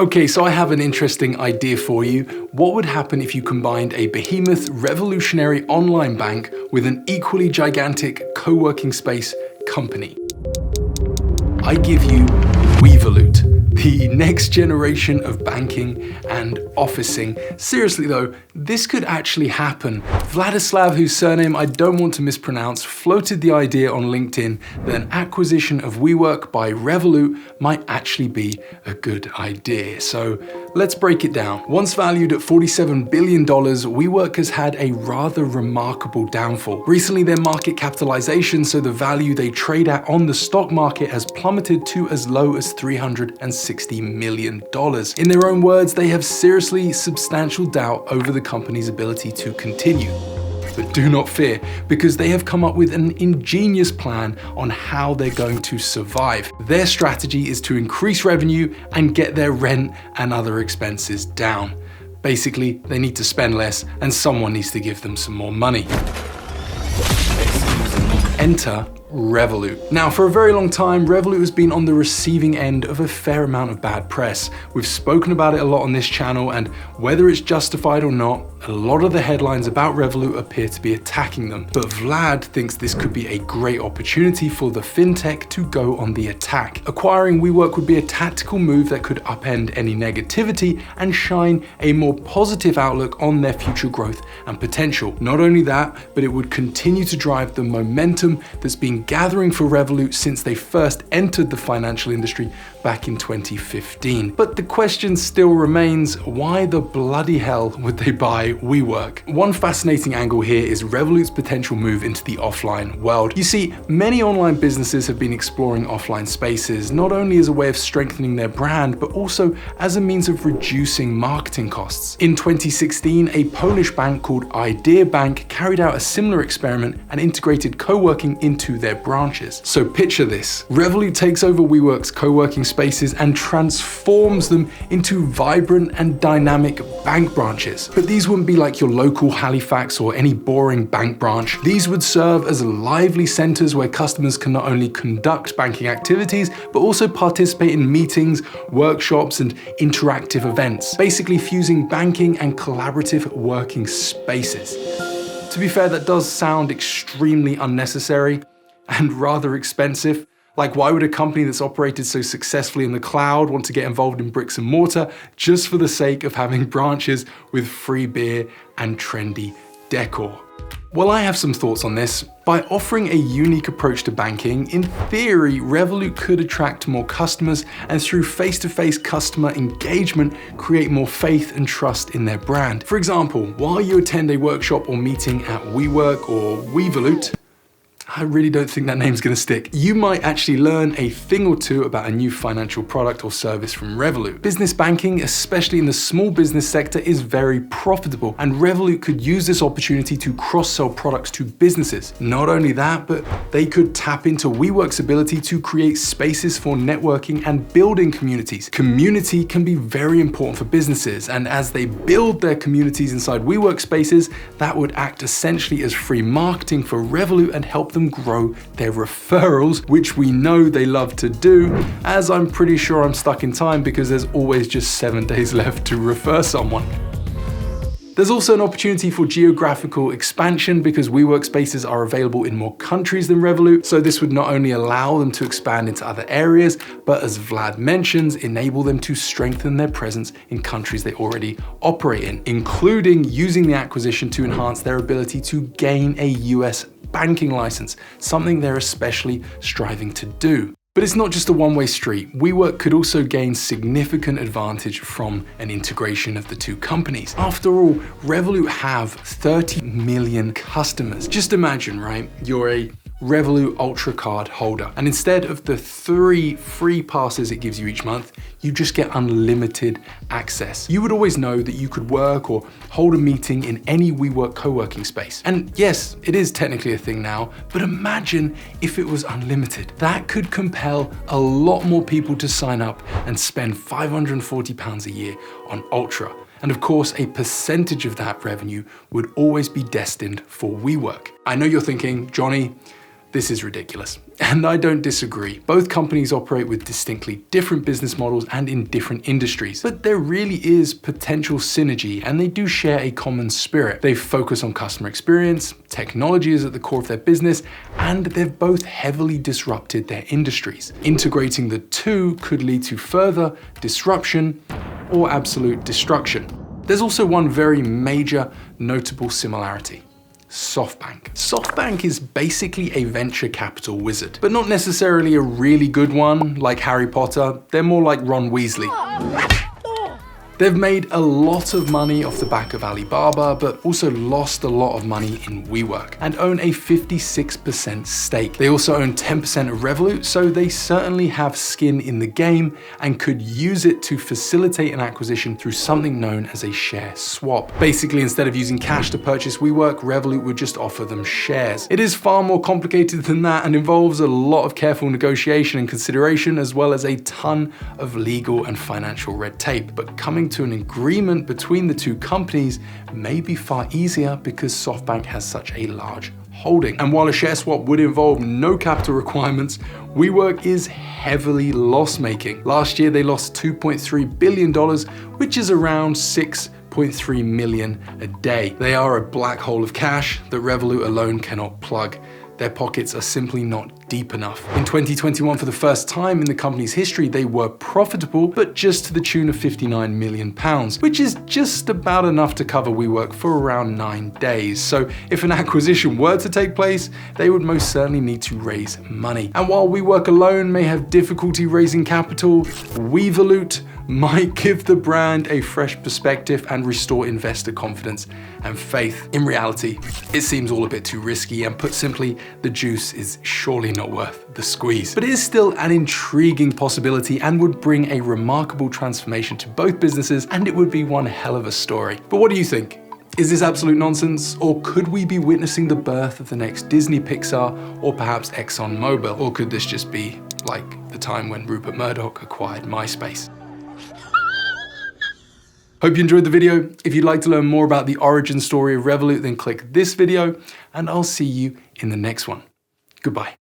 Okay, so I have an interesting idea for you. What would happen if you combined a behemoth, revolutionary online bank with an equally gigantic co-working space company? I give you Revolut, the next generation of banking and officing. Seriously though, this could actually happen. Vladislav, whose surname I don't want to mispronounce, floated the idea on LinkedIn that an acquisition of WeWork by Revolut might actually be a good idea. So let's break it down. Once valued at $47 billion, WeWork has had a rather remarkable downfall. Recently, their market capitalization, so the value they trade at on the stock market, has plummeted to as low as $360 million. In their own words, they have seriously substantial doubt over the company's ability to continue. But do not fear, because they have come up with an ingenious plan on how they're going to survive. Their strategy is to increase revenue and get their rent and other expenses down. Basically, they need to spend less and someone needs to give them some more money. Enter Revolut. Now, for a very long time, Revolut has been on the receiving end of a fair amount of bad press. We've spoken about it a lot on this channel, and whether it's justified or not, a lot of the headlines about Revolut appear to be attacking them. But Vlad thinks this could be a great opportunity for the fintech to go on the attack. Acquiring WeWork would be a tactical move that could upend any negativity and shine a more positive outlook on their future growth and potential. Not only that, but it would continue to drive the momentum that's been gathering for Revolut since they first entered the financial industry back in 2015. But the question still remains, why the bloody hell would they buy WeWork? One fascinating angle here is Revolut's potential move into the offline world. You see, many online businesses have been exploring offline spaces, not only as a way of strengthening their brand, but also as a means of reducing marketing costs. In 2016, a Polish bank called Idea Bank carried out a similar experiment and integrated co-working into their branches. So picture this. Revolut takes over WeWork's co-working spaces and transforms them into vibrant and dynamic bank branches. But these wouldn't be like your local Halifax or any boring bank branch. These would serve as lively centers where customers can not only conduct banking activities, but also participate in meetings, workshops, and interactive events, basically fusing banking and collaborative working spaces. To be fair, that does sound extremely unnecessary and rather expensive. Like, why would a company that's operated so successfully in the cloud want to get involved in bricks and mortar just for the sake of having branches with free beer and trendy decor? Well, I have some thoughts on this. By offering a unique approach to banking, in theory, Revolut could attract more customers and through face-to-face customer engagement, create more faith and trust in their brand. For example, while you attend a workshop or meeting at WeWork or Revolut, I really don't think that name's gonna stick. You might actually learn a thing or two about a new financial product or service from Revolut. Business banking, especially in the small business sector, is very profitable, and Revolut could use this opportunity to cross-sell products to businesses. Not only that, but they could tap into WeWork's ability to create spaces for networking and building communities. Community can be very important for businesses, and as they build their communities inside WeWork spaces, that would act essentially as free marketing for Revolut and help them grow their referrals, which we know they love to do, as I'm pretty sure I'm stuck in time because there's always just 7 days left to refer someone. There's also an opportunity for geographical expansion because WeWork spaces are available in more countries than Revolut, so this would not only allow them to expand into other areas, but as Vlad mentions, enable them to strengthen their presence in countries they already operate in, including using the acquisition to enhance their ability to gain a US banking license, something they're especially striving to do. But it's not just a one-way street. WeWork could also gain significant advantage from an integration of the two companies. After all, Revolut have 30 million customers. Just imagine, right? You're a Revolut Ultra card holder, and instead of the 3 free passes it gives you each month, you just get unlimited access. You would always know that you could work or hold a meeting in any WeWork co-working space. And yes, it is technically a thing now, but imagine if it was unlimited. That could compel a lot more people to sign up and spend £540 a year on Ultra. And of course, a percentage of that revenue would always be destined for WeWork. I know you're thinking, Johnny, This is ridiculous. And I don't disagree. Both companies operate with distinctly different business models and in different industries. But there really is potential synergy, and they do share a common spirit. They focus on customer experience, technology is at the core of their business, and they've both heavily disrupted their industries. Integrating the two could lead to further disruption or absolute destruction. There's also one very major notable similarity. SoftBank. SoftBank is basically a venture capital wizard, but not necessarily a really good one like Harry Potter. They're more like Ron Weasley. They've made a lot of money off the back of Alibaba, but also lost a lot of money in WeWork and own a 56% stake. They also own 10% of Revolut, so they certainly have skin in the game and could use it to facilitate an acquisition through something known as a share swap. Basically, instead of using cash to purchase WeWork, Revolut would just offer them shares. It is far more complicated than that and involves a lot of careful negotiation and consideration, as well as a ton of legal and financial red tape. But coming to an agreement between the two companies may be far easier because SoftBank has such a large holding. And while a share swap would involve no capital requirements, WeWork is heavily loss-making. Last year, they lost $2.3 billion, which is around $6.3 million a day. They are a black hole of cash that Revolut alone cannot plug. Their pockets are simply not deep enough. In 2021, for the first time in the company's history, they were profitable, but just to the tune of £59 million, which is just about enough to cover WeWork for around 9 days. So if an acquisition were to take place, they would most certainly need to raise money. And while WeWork alone may have difficulty raising capital, Revolut might give the brand a fresh perspective and restore investor confidence and faith. In reality, it seems all a bit too risky, and put simply, the juice is surely not worth the squeeze. But it is still an intriguing possibility and would bring a remarkable transformation to both businesses, and it would be one hell of a story. But what do you think? Is this absolute nonsense, or could we be witnessing the birth of the next Disney, Pixar, or perhaps ExxonMobil? Or could this just be like the time when Rupert Murdoch acquired MySpace? Hope you enjoyed the video. If you'd like to learn more about the origin story of Revolut, then click this video, and I'll see you in the next one. Goodbye.